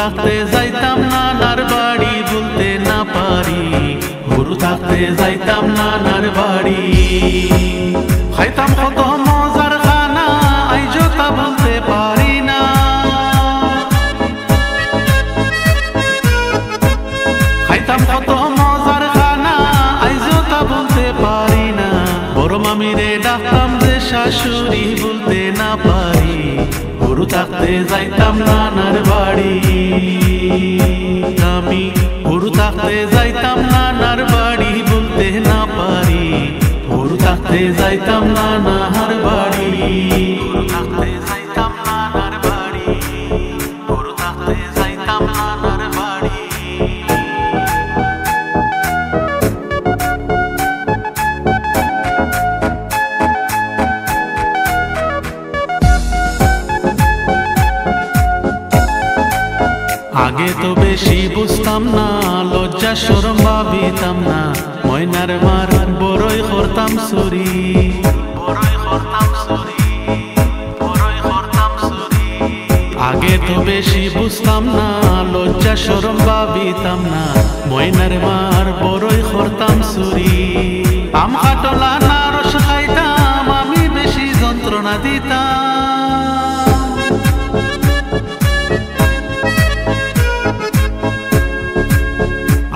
থাকতে যাইতাম নানার বাড়ি বলতে না পারি, হুরু থাকতে যাইতাম নানার বাড়ি। খাইতাম কত মজার খানা আইজো তা বলতে পারি না। খাইতাম কত মজার খানা আইজো তা বলতে পারি না। বড় মামিরে ডাকতাম যে শাশুড়ি বলতে না পারি, হুরু থাকতে যাইতাম নানার বাড়ি। আমি হুরু থাকতে যাইতাম নানার বাড়ি বলতে না পারি, হুরু থাকতে যাইতাম নানার বাড়ি। হুরু থাকতে যাইতাম নানার বাড়ি, হুরু থাকতে যাইতাম নানার বাড়ি। আগে তো বেশি বুঝতাম না, লজ্জা শরম ভাবিতাম না, ময়নার মার বড়ই করতাম চুরি, বড়ই করতাম চুরি, বড়ই করতাম চুরি। আগে তো বেশি বুঝতাম না, লজ্জা শরম ভাবিতাম না, ময়নার মার বড়ই করতাম চুরি। আম কাটলা না রস খাইতাম, আমি বেশি যন্ত্রণা দিতাম।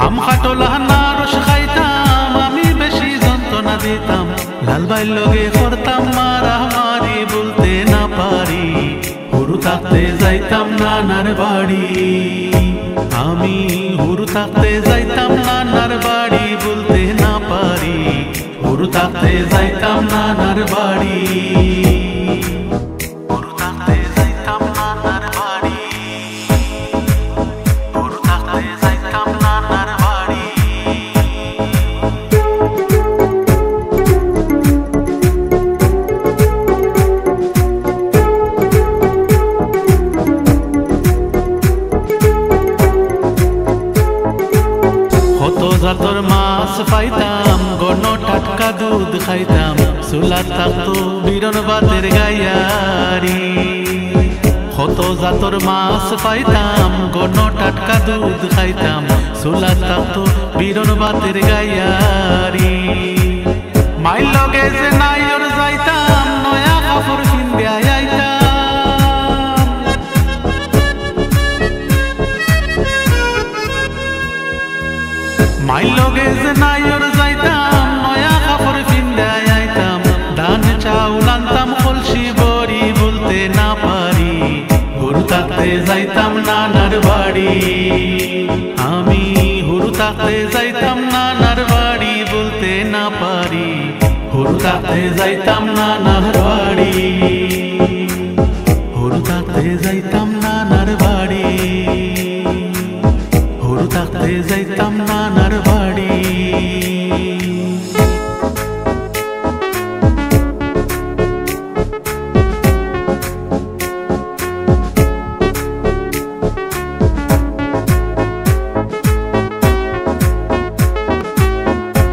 আম কাটলা না রস খাইতাম, আমি বেশি যন্ত্রণা দিতাম। লাল ভাই লগে করতাম মারামারি বলতে না পারি, হুরু থাকতে যাইতাম নানার বাড়ি। আমি হুরু থাকতে যাইতাম নানার বাড়ি বলতে না পারি, হুরু থাকতে যাইতাম নানার বাড়ি। হুরু থাকতে যাইতাম নানার বাড়ি, হুরু থাকতে যাইতাম নানার বাড়ি। কত জাতর মাছ পাইতাম, গণ টাটকা দুধ খাইতাম, চুলা থাকতো বিরন বাতের গায়ারি। কত জাতর মাছ পাইতাম, গণ টাটকা দুধ খাইতাম, চুলা থাকতো বিরন বাতের গায়ারি। মাইল লগে যে নাইর যাইতাম, নয়া কাপড় কিনবিয়া আইতাম। মাইল লগে যে নাইর যাইতাম, নয়া কাপড় কিনবিয়া আইতাম। ধান চাউল আনতাম কলসি বড়ি বলতে না পারি, হুরু থাকতে যাইতাম নানার বাড়ি। আমি হুরু থাকতে যাইতাম নানার বাড়ি বলতে না পারি, হুরু থাকতে যাইতাম নানার বাড়ি। হুরু থাকতে যাইতাম নানার বাড়ি, হুরু থাকতে যাইতাম নানার বাড়ি।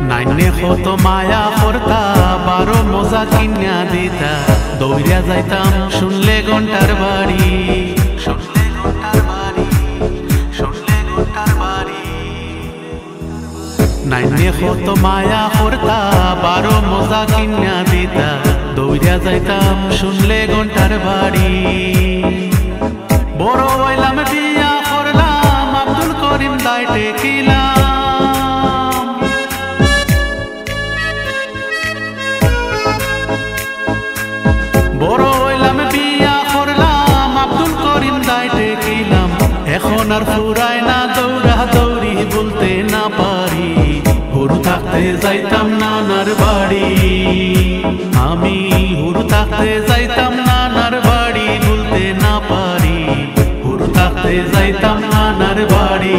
নাইনে কত মায়া করতা, বারো মজা কিনা দিতা, দৌড়িয়া যাইতাম শুনলে ঘন্টার বাড়ি, শুনলে ঘন্টার বাড়ি, শুনলে ঘন্টার বাড়ি। নাইনে কত মায়া করতা, বারো মজা কিনা দিতা, দৌড়িয়া যাইতাম শুনলে ঘন্টার বাড়ি। বড় হইলাম বিয়া করলাম, আব্দুল করিম দাইটে কিলাম। বড় হইলাম বিয়া করলাম, আব্দুল করিম দাইটে কিলাম। এখন আর ফুরায় না দৌড়া দৌড়ি বলতে না পারি, হুরু থাকতে যাইতাম নানার বাড়ি। আমি হুরু থাকতে যাইতাম নানার বাড়ি বলতে না পারি, হুরু থাকতে যাইতাম নানার বাড়ি।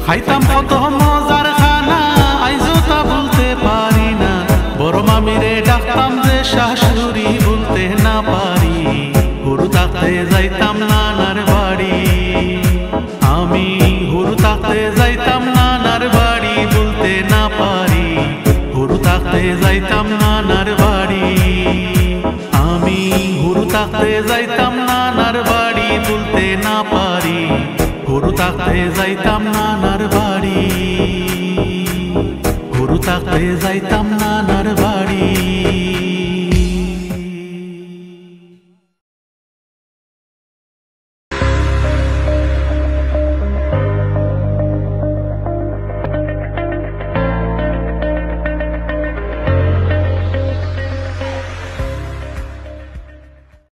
খাইতাম কত মজার খানা আইজো তা বলতে পারি না। বড় মামিরে ডাকতাম যে শাশুড়ি বলতে না পারি, হুরু থাকতে যাইতাম নানার বাড়ি। আমি হুরু থাকতে যাইতাম নানার বাড়ি বলতে না পারি, হুরু থাকতে যাইতাম নানার বাড়ি। আমি হুরু থাকতে যাইতাম নানার বাড়ি বলতে না পারি। নানার বাড়ি, গরু থাকতে যাইতাম নানার বাড়ি।